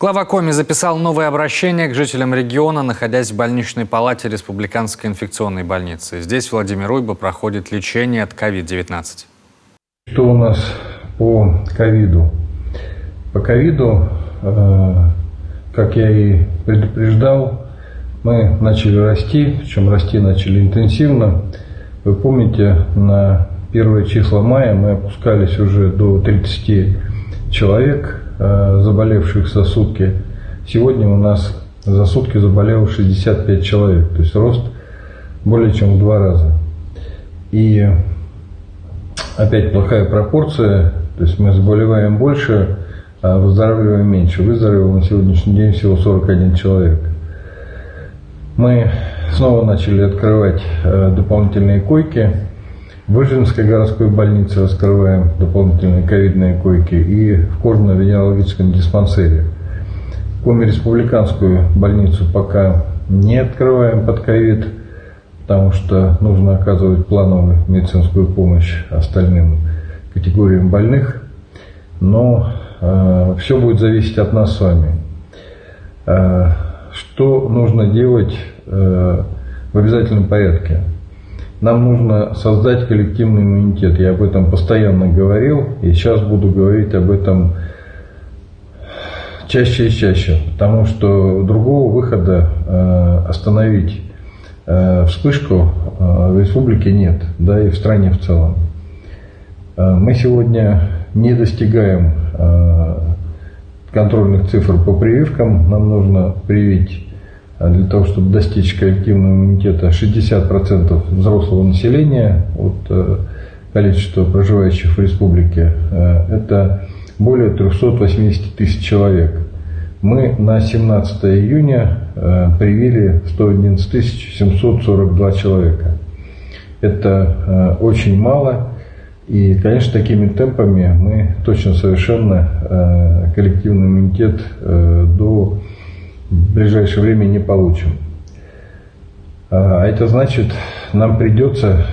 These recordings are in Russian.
Глава Коми записал новое обращение к жителям региона, находясь в больничной палате Республиканской инфекционной больницы. Здесь Владимир Уйба проходит лечение от COVID-19. Что у нас по ковиду? По ковиду, как я и предупреждал, мы начали расти, причем расти начали интенсивно. Вы помните, на первые числа мая мы опускались уже до 30 человек, заболевших за сутки. Сегодня у нас за сутки заболело 65 человек, то есть рост более чем в 2 раза. И опять плохая пропорция, то есть мы заболеваем больше, а выздоравливаем меньше. Выздоровел на сегодняшний день всего 41 человек. Мы снова начали открывать дополнительные койки. В Выжгинской городской больнице раскрываем дополнительные ковидные койки и в кожно-венерологическом диспансере. Коми республиканскую больницу пока не открываем под ковид, потому что нужно оказывать плановую медицинскую помощь остальным категориям больных. Но все будет зависеть от нас с вами. Что нужно делать в обязательном порядке? Нам нужно создать коллективный иммунитет. Я об этом постоянно говорил, и сейчас буду говорить об этом чаще и чаще, потому что другого выхода остановить вспышку в республике нет, да и в стране в целом. Мы сегодня не достигаем контрольных цифр по прививкам. Нам нужно привить для того, чтобы достичь коллективного иммунитета 60% взрослого населения от количества проживающих в республике. Это более 380 тысяч человек. Мы на 17 июня привили 111 742 человека. Это очень мало. И, конечно, такими темпами мы точно совершенно коллективный иммунитет до ближайшее время не получим. А это значит, нам придется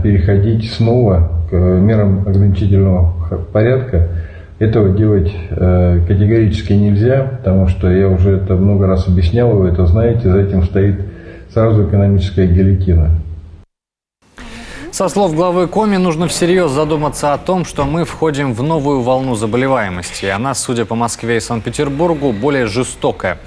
переходить снова к мерам ограничительного порядка. Этого делать категорически нельзя, потому что я уже это много раз объяснял, вы это знаете, за этим стоит сразу экономическая гильотина. Со слов главы Коми, нужно всерьез задуматься о том, что мы входим в новую волну заболеваемости. И она, судя по Москве и Санкт-Петербургу, более жестокая.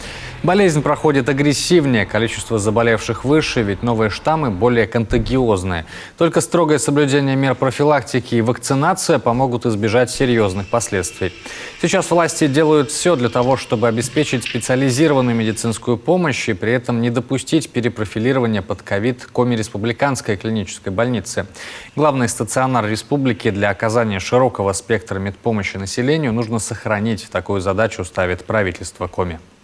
Болезнь проходит агрессивнее, количество заболевших выше, ведь новые штаммы более контагиозные. Только строгое соблюдение мер профилактики и вакцинация помогут избежать серьезных последствий. Сейчас власти делают все для того, чтобы обеспечить специализированную медицинскую помощь и при этом не допустить перепрофилирования под ковид Коми республиканской клинической больницы. Главный стационар республики для оказания широкого спектра медпомощи населению нужно сохранить. Такую задачу ставит правительство Коми.